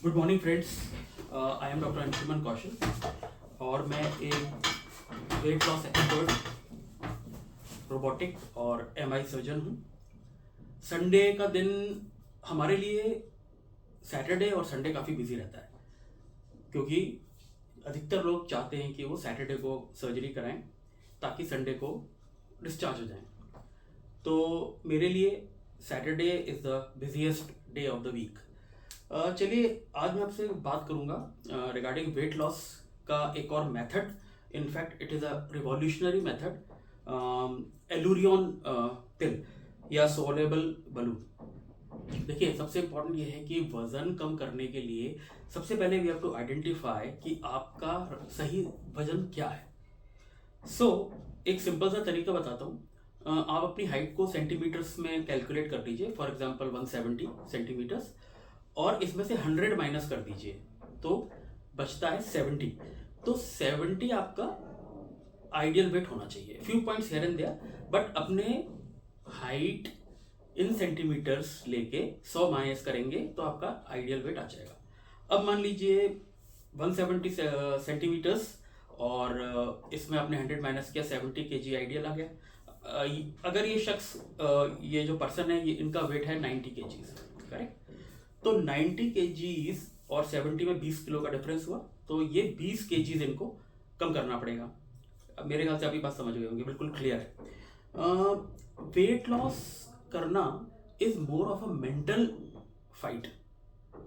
Good morning friends, I am doctor Anshuman Kaushal और मैं एक वेट लॉस एक्सपर्ट, रोबोटिक और एमआई सर्जन हूँ। संडे का दिन हमारे लिए सैटरडे और संडे काफ़ी बिजी रहता है क्योंकि अधिकतर लोग चाहते हैं कि वो सैटरडे को सर्जरी कराएं ताकि संडे को डिस्चार्ज हो जाएं। तो मेरे लिए Saturday is the busiest day of the week. चलिए आज मैं आपसे बात करूंगा रिगार्डिंग वेट लॉस का एक और method. In fact it is a revolutionary method, Allurion pill या सोलेबल बलून। देखिए, सबसे इम्पोर्टेंट ये है कि वज़न कम करने के लिए सबसे पहले वी हैव टू आइडेंटिफाई कि आपका सही वज़न क्या है। एक सिंपल सा तरीका बताता हूँ। आप अपनी हाइट को सेंटीमीटर्स में कैलकुलेट कर लीजिए, फॉर एग्जांपल 170 सेंटीमीटर्स, और इसमें से 100 माइनस कर दीजिए तो बचता है 70। तो 70 आपका आइडियल वेट होना चाहिए। Few points here and there, but अपने हाइट इन सेंटीमीटर्स लेके 100 माइनस करेंगे तो आपका आइडियल वेट आ जाएगा। अब मान लीजिए 170 सेंटीमीटर्स और इसमें आपने 100 माइनस किया, 70 kg आइडियल आ गया। अगर ये शख्स, ये जो पर्सन है, ये इनका वेट है 90 kg, करेक्ट? तो 90 kgs और 70 में 20 किलो का डिफरेंस हुआ, तो ये 20 kgs इनको कम करना पड़ेगा। अब मेरे ख्याल से अभी बात समझ गए होंगे, बिल्कुल क्लियर है। वेट लॉस करना is more of a mental fight.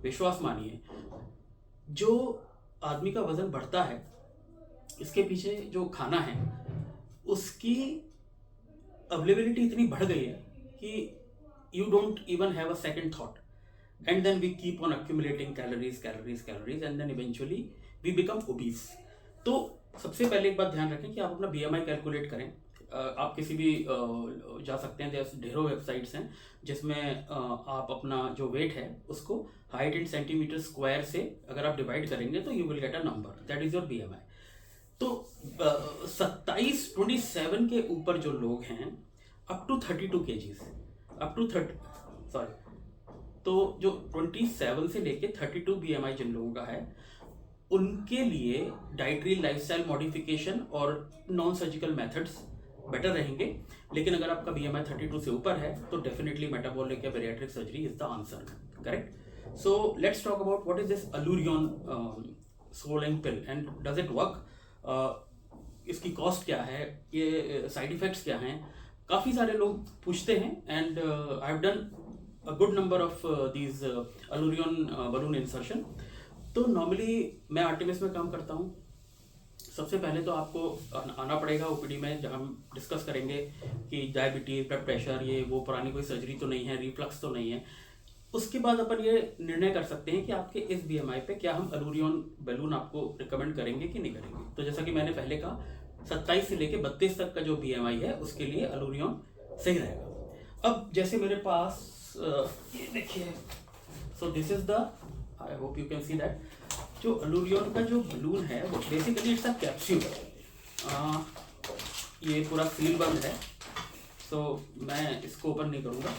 विश्वास मानिए, जो आदमी का वजन बढ़ता है इसके पीछे जो खाना है उसकी अवेलेबिलिटी इतनी बढ़ गई है कि you don't even have a second thought, and then we keep on accumulating calories and then eventually we become obese। तो सबसे पहले एक बात ध्यान रखें कि आप अपना BMI कैलकुलेट करें। आप किसी भी जा सकते हैं, जैसे ढेरों वेबसाइट्स हैं जिसमें आप अपना जो वेट है उसको हाइट इन सेंटीमीटर स्क्वायर से अगर आप डिवाइड करेंगे तो you will get a number, that is your BMI। तो 27 के ऊपर जो लोग हैं, up to 32 kgs, up to 30, sorry, तो जो 27 से लेके 32 BMI जिन लोगों का है उनके लिए डाइटरी लाइफस्टाइल मॉडिफिकेशन और नॉन सर्जिकल मेथड्स बेटर रहेंगे। लेकिन अगर आपका BMI 32 से ऊपर है तो डेफिनेटली मेटाबॉलिक या bariatric surgery is the answer, correct? So let's talk about what is this Allurion swallowing pill and does it work. इसकी कॉस्ट क्या है, ये साइड इफेक्ट्स क्या हैं, काफ़ी सारे लोग पूछते हैं। And I have done a good number of these Allurion balloon insertion। तो नॉर्मली मैं आर्टेमिस में काम करता हूँ। सबसे पहले तो आपको आना पड़ेगा OPD में, जहाँ हम डिस्कस करेंगे कि डायबिटीज, ब्लड प्रेशर, ये वो पुरानी कोई सर्जरी तो नहीं है, रिफ्लक्स तो नहीं है। उसके बाद अपन ये निर्णय कर सकते हैं कि आपके इस BMI पे क्या हम एलुरियन बैलून आपको रिकमेंड करेंगे कि नहीं करेंगे। तो जैसा कि मैंने पहले कहा, 27 से लेके 32 तक का जो BMI है उसके लिए एलुरियन सही रहेगा। अब जैसे मेरे पास ये देखिए, सो this is the, I hope you can see that, जो एलुरियन का जो बलून है वो बेसिकली इट्स अ कैप्सूल। ये पूरा सील बंद है, सो मैं इसको ओपन नहीं करूँगा।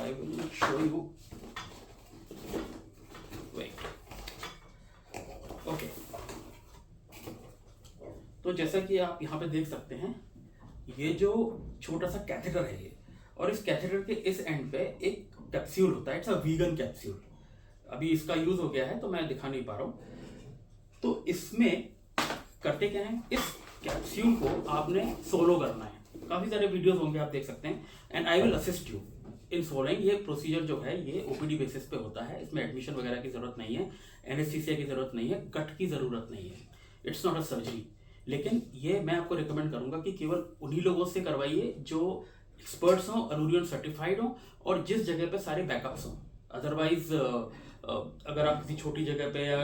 I will show you, wait, okay. तो जैसा कि आप यहाँ पे देख सकते हैं, ये जो छोटा सा कैथेटर है ये, और इस कैथेटर के इस एंड पे एक कैप्सूल होता है, इट्स अ वीगन कैप्सूल। अभी इसका यूज हो गया है तो मैं दिखा नहीं पा रहा हूँ। तो इसमें करते क्या है, इस कैप्सूल को आपने सोलो करना है। काफी सारे वीडियोस होंगे, आप देख सकते हैं, and I will assist you in swallowing. ये प्रोसीजर जो है ये OPD बेसिस पे होता है, इसमें एडमिशन वगैरह की जरूरत नहीं है, एनेस्थीसिया की जरूरत नहीं है, कट की जरूरत नहीं है, इट्स नॉट अ सर्जरी। लेकिन ये मैं आपको रिकमेंड करूंगा कि केवल उन्हीं लोगों से करवाइए जो एक्सपर्ट्स हों, एलुरियन सर्टिफाइड हों, और जिस जगह पे सारे बैकअप्स हों। अदरवाइज अगर आप किसी छोटी जगह पे या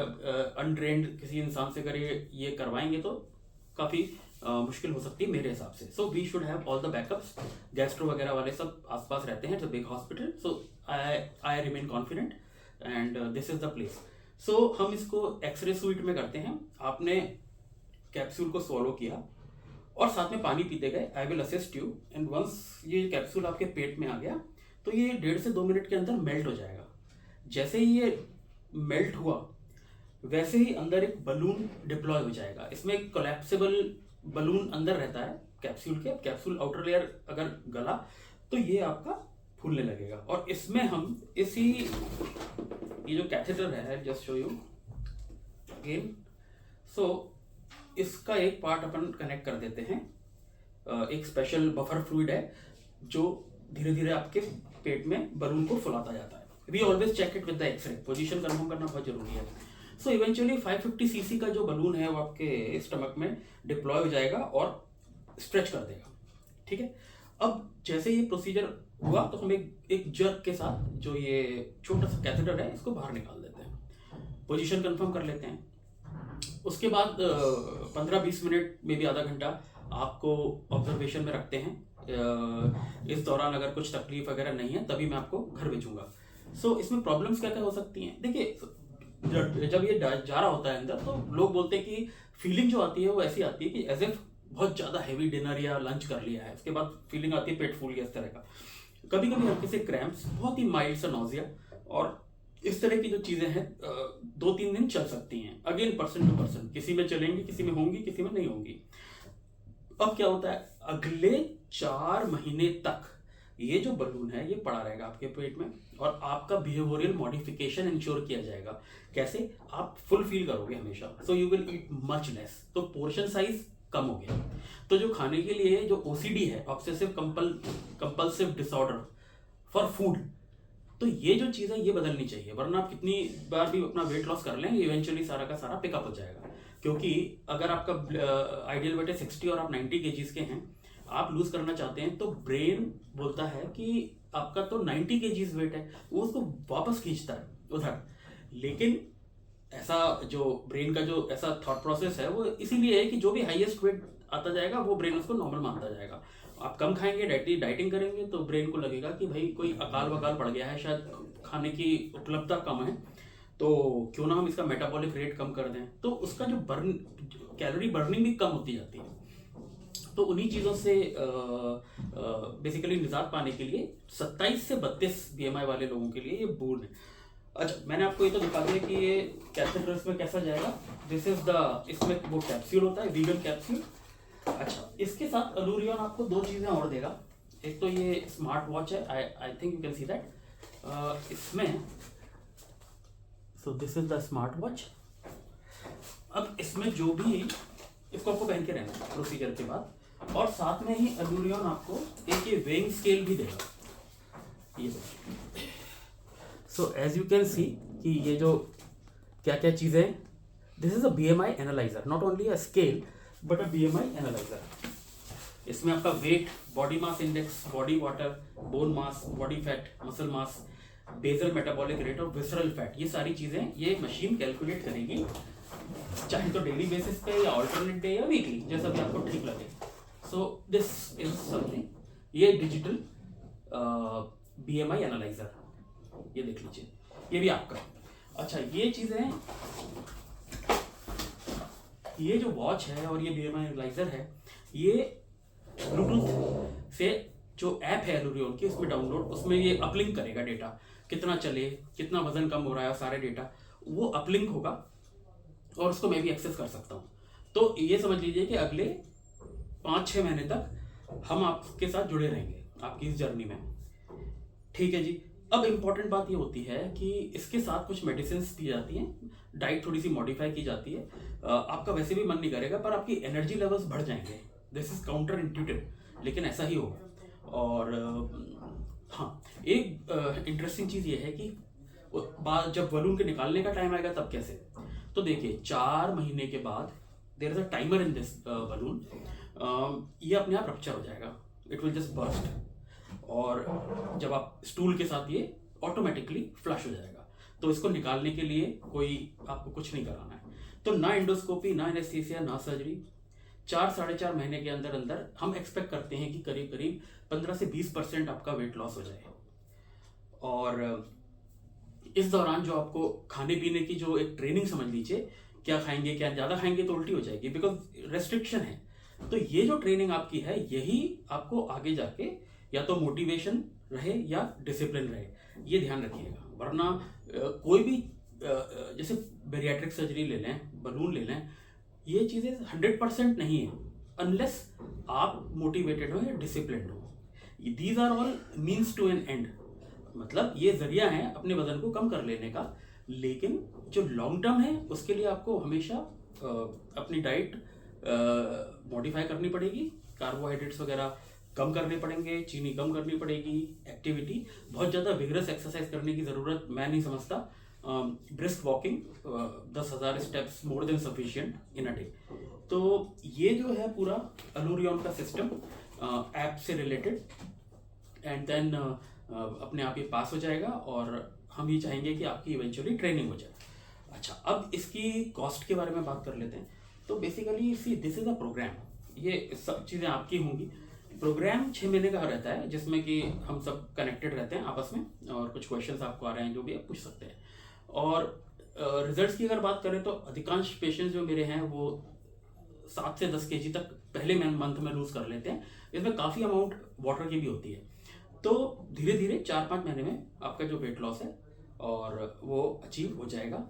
अनट्रेंड किसी इंसान से करिए ये करवाएंगे तो काफ़ी मुश्किल हो सकती है मेरे हिसाब से। So we should have all the backups. Gastro वगैरह वाले सब आसपास रहते हैं, it's a big hospital, so I remain confident and this is the place. So हम इसको एक्सरे सूट में करते हैं। आपने कैप्सूल को स्वॉलो किया और साथ में पानी पीते गए, I will assist you, and once ये कैप्सूल आपके पेट में आ गया तो ये 1.5 से 2 मिनट के अंदर मेल्ट हो जाएगा। जैसे ही ये मेल्ट हुआ वैसे ही अंदर एक बलून डिप्लॉय हो जाएगा। इसमें एक कोलैप्सिबल बलून अंदर रहता है कैप्सूल के। कैप्सूल आउटर लेयर अगर गला तो ये आपका फूलने लगेगा। और इसमें हम ये जो कैथेटर है, जस्ट शो यू अगेन। सो इसका एक पार्ट अपन कनेक्ट कर देते हैं। एक स्पेशल बफर फ्लूइड है जो धीरे धीरे आपके पेट में बलून को फुलाता जाता है। We always check it with the x-ray, position confirm करना बहुत जरूरी है। सो इवेंचुअली 550 सीसी का जो बलून है वो आपके स्टमक में डिप्लॉय हो जाएगा और स्ट्रेच कर देगा। ठीक है, अब जैसे ये प्रोसीजर हुआ तो हम एक जर्क के साथ जो ये छोटा सा कैथेटर है इसको बाहर निकाल देते हैं, पोजीशन कंफर्म कर लेते हैं। उसके बाद 15-20 मिनट में भी आधा घंटा आपको ऑब्जर्वेशन में रखते हैं। इस दौरान अगर कुछ तकलीफ वगैरह नहीं है तभी मैं आपको घर भेजूंगा। सो इसमें प्रॉब्लम्स क्या क्या हो सकती हैं? देखिए, जब ये जा रहा होता है अंदर तो लोग बोलते हैं कि फीलिंग जो आती है वो ऐसी आती है कि एज इफ बहुत ज़्यादा हैवी डिनर या लंच कर लिया है, उसके बाद फीलिंग आती है पेट फूल गया इस तरह का। कभी कभी हल्के से क्रैम्प्स, बहुत ही माइल्ड सा नोजिया, और इस तरह की जो चीज़ें हैं 2-3 दिन चल सकती हैं। अगेन पर्सन टू पर्सन, किसी में चलेंगी, किसी में होंगी, किसी में नहीं होंगी। अब क्या होता है, अगले 4 महीने तक ये जो बलून है ये पड़ा रहेगा आपके पेट में और आपका बिहेवियरल मॉडिफिकेशन इंश्योर किया जाएगा। कैसे? आप फुल फील करोगे हमेशा। So you will eat much less, तो पोर्शन साइज कम हो गया। तो जो खाने के लिए जो ओसीडी है, obsessive compulsive disorder for food, तो ये जो चीज़ है ये बदलनी चाहिए, वरना आप कितनी बार भी अपना वेट लॉस कर लें इवेंचुअली सारा का सारा पिकअप हो जाएगा। क्योंकि अगर आपका आइडियल वेट है 60 और आप 90 केजीज के हैं, आप लूज करना चाहते हैं, तो ब्रेन बोलता है कि आपका तो 90 केजीज वेट है, वो उसको वापस खींचता है उधर। लेकिन ऐसा जो ब्रेन का जो ऐसा थॉट प्रोसेस है वो इसीलिए है कि जो भी हाईएस्ट वेट आता जाएगा वो ब्रेन उसको नॉर्मल मानता जाएगा। आप कम खाएंगे, डाइटिंग करेंगे, तो ब्रेन को लगेगा कि भाई कोई अकाल वकाल पड़ गया है, शायद खाने की उपलब्धता कम है, तो क्यों ना हम इसका मेटाबॉलिक रेट कम कर दें। तो उसका जो कैलोरी बर्निंग भी कम होती जाती है। तो उन्हीं चीज़ों से बेसिकली निजात पाने के लिए 27 से 32 BMI वाले लोगों के लिए ये बून है। अच्छा, मैंने आपको ये तो दिखा दिया कि ये कैथेटर में कैसा जाएगा। दिस इज द, इसमें वो कैप्सूल होता है, वीगन कैप्सूल। अच्छा, इसके साथ अलूरियन आपको 2 चीज़ें और देगा। एक तो ये स्मार्ट वॉच है, I think you can see that इसमें। So this is the smart watch. अब इसमें जो भी, इसको आपको पहन के रहना है प्रोसीजर के बाद, और साथ में ही अलूरियन आपको एक ये वेइंग स्केल भी देगा। ये so as you can see कि ये जो क्या क्या चीज़ें, this is a BMI analyser, not only a scale but a BMI analyser. इसमें आपका weight, body mass index, body water, bone mass, body fat, muscle mass, basal metabolic rate और visceral fat, ये सारी चीज़ें ये मशीन कैलकुलेट करेगी, चाहे तो डेली बेसिस पे या ऑल्टरनेट डे या वीकली, जैसा भी आपको ठीक लगे। सो दिस इज समथिंग, ये डिजिटल BMI एनालाइजर, ये देख लीजिए, ये भी आपका। अच्छा, ये चीज़ें, ये जो वॉच है और ये BMI एनालाइजर है, ये ब्लूटूथ से जो ऐप है एलूरियन की, उसमें डाउनलोड, उसमें ये अपलिंक करेगा डेटा, कितना चले, कितना वजन कम हो रहा है, सारे डेटा वो अपलिंक होगा और उसको मैं भी एक्सेस कर सकता हूँ। तो ये समझ लीजिए कि अगले 5-6 महीने तक हम आपके साथ जुड़े रहेंगे आपकी इस जर्नी में। ठीक है जी। अब इम्पॉर्टेंट बात ये होती है कि इसके साथ कुछ मेडिसिन दी जाती हैं, डाइट थोड़ी सी मॉडिफाई की जाती है। आपका वैसे भी मन नहीं करेगा पर आपकी एनर्जी लेवल्स बढ़ जाएंगे। दिस इज काउंटर इंट्यूटिव, लेकिन ऐसा ही होगा। और हाँ, एक इंटरेस्टिंग चीज़ ये है कि जब बलून के निकालने का टाइम आएगा तब कैसे, तो देखिए 4 महीने के बाद there is a timer in this balloon, ये अपने आप रप्चर हो जाएगा, इट विल जस्ट बर्स्ट, और जब आप स्टूल के साथ ये ऑटोमेटिकली फ्लश हो जाएगा। तो इसको निकालने के लिए कोई आपको कुछ नहीं कराना है, तो ना एंडोस्कोपी, ना एनेस्थीसिया, ना सर्जरी। 4-4.5 महीने के अंदर अंदर हम एक्सपेक्ट करते हैं कि करीब करीब 15 से 20% आपका वेट लॉस हो जाए। और इस दौरान जो आपको खाने पीने की जो एक ट्रेनिंग समझ लीजिए, क्या खाएंगे, क्या ज़्यादा खाएंगे तो उल्टी हो जाएगी, बिकॉज रेस्ट्रिक्शन है। तो ये जो ट्रेनिंग आपकी है यही आपको आगे जाके या तो मोटिवेशन रहे या डिसिप्लिन रहे, ये ध्यान रखिएगा। वरना कोई भी जैसे बेरियाट्रिक सर्जरी ले लें, बलून ले लें, ये चीज़ें 100% नहीं है अनलेस आप मोटिवेटेड हो या डिसिप्लिन्ड हो। These are all means to an end, मतलब ये जरिया है अपने वजन को कम कर लेने का, लेकिन जो लॉन्ग टर्म है उसके लिए आपको हमेशा अपनी डाइट मॉडिफाई करनी पड़ेगी, कार्बोहाइड्रेट्स वगैरह कम करने पड़ेंगे, चीनी कम करनी पड़ेगी, एक्टिविटी बहुत ज़्यादा विगरस एक्सरसाइज करने की ज़रूरत मैं नहीं समझता। Brisk walking 10,000 steps more than sufficient in a day. तो ये जो है पूरा अलूरियन का सिस्टम ऐप से रिलेटेड, एंड देन अपने आप ये पास हो जाएगा और हम ये चाहेंगे कि आपकी इवेंचुअली ट्रेनिंग हो जाए। अच्छा, अब इसकी कॉस्ट के बारे में बात कर लेते हैं। तो basically see this is a programme, ये सब चीज़ें आपकी होंगी। प्रोग्राम 6 महीने का रहता है जिसमें कि हम सब कनेक्टेड रहते हैं आपस में, और कुछ क्वेश्चंस आपको आ रहे हैं जो भी आप पूछ सकते हैं। और रिजल्ट्स की अगर बात करें तो अधिकांश पेशेंट्स जो मेरे हैं वो 7 से 10 kg तक पहले मंथ में लूज कर लेते हैं। इसमें काफ़ी अमाउंट वाटर की भी होती है। तो धीरे धीरे 4-5 महीने में आपका जो वेट लॉस है और वो अचीव हो जाएगा।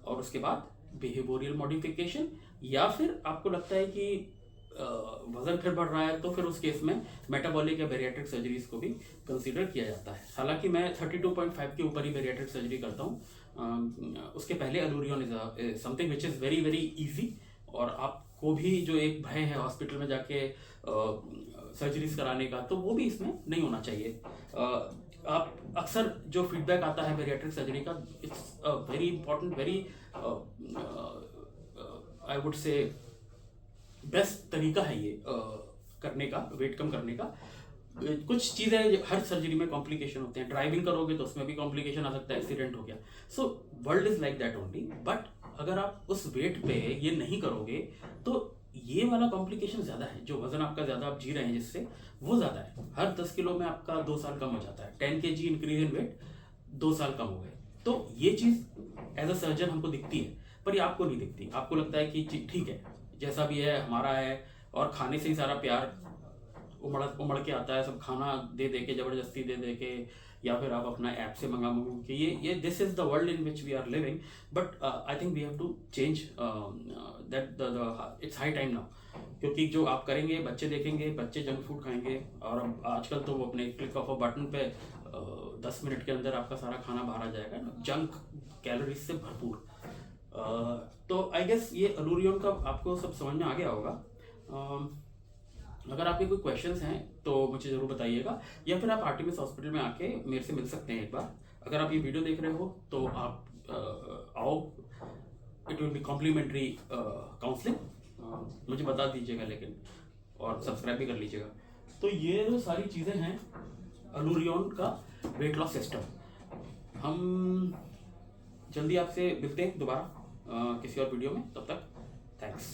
और उसके बाद बिहेवियरल मॉडिफिकेशन, या फिर आपको लगता है कि वजन फिर बढ़ रहा है तो फिर उस केस में मेटाबॉलिक या बेरियाट्रिक सर्जरीज को भी कंसीडर किया जाता है। हालांकि मैं 32.5 के ऊपर ही बेरियाट्रिक सर्जरी करता हूँ। उसके पहले अलूरियन is something which is very very easy, और आपको भी जो एक भय है हॉस्पिटल में जाके सर्जरीज कराने का, तो वो भी इसमें नहीं होना चाहिए। आप अक्सर जो फीडबैक आता है बेरियाट्रिक सर्जरी का, it's very important, very I would say best तरीका है ये करने का, वेट कम करने का। कुछ चीज़ें हर सर्जरी में कॉम्प्लिकेशन होते हैं, ड्राइविंग करोगे तो उसमें भी कॉम्प्लिकेशन आ सकता है, एक्सीडेंट हो गया। So world is like that only. But अगर आप उस वेट पे ये नहीं करोगे तो ये वाला कॉम्प्लिकेशन ज़्यादा है, जो वजन आपका ज़्यादा आप जी रहे हैं जिससे, वो ज़्यादा है। हर 10 किलो में आपका 2 साल कम हो जाता है। 10 kg इंक्रीज इन वेट, 2 साल कम हो गए। तो ये चीज़ एज अ सर्जन हमको दिखती है, पर ये आपको नहीं दिखती। आपको लगता है कि ठीक है, जैसा भी है हमारा है, और खाने से ही सारा प्यार उमड़ के आता है, सब खाना दे दे के, ज़बरदस्ती दे दे के, या फिर आप अपना ऐप से मंगा के, ये this is the world in which we are living. But I think we have to change that, it's high time now. क्योंकि जो आप करेंगे, बच्चे देखेंगे, बच्चे जंक फूड खाएंगे, और अब आजकल तो वो अपने क्लिक ऑफ अ बटन पे 10 मिनट के अंदर आपका सारा खाना बाहर आ जाएगा ना, जंक कैलोरीज से भरपूर। तो आई गेस ये अलूरियन का आपको सब समझ में आ गया होगा। अगर आपके कोई क्वेश्चंस हैं तो मुझे ज़रूर बताइएगा, या फिर आप आर्टिमिस हॉस्पिटल में आके मेरे से मिल सकते हैं एक बार। अगर आप ये वीडियो देख रहे हो तो आप आओ, it will be complimentary counselling. मुझे बता दीजिएगा लेकिन, और सब्सक्राइब भी कर लीजिएगा। तो ये जो सारी चीज़ें हैं अलूरियन का वेट लॉस सिस्टम। हम जल्दी आपसे मिलते हैं दोबारा किसी और वीडियो में। तब तक थैंक्स।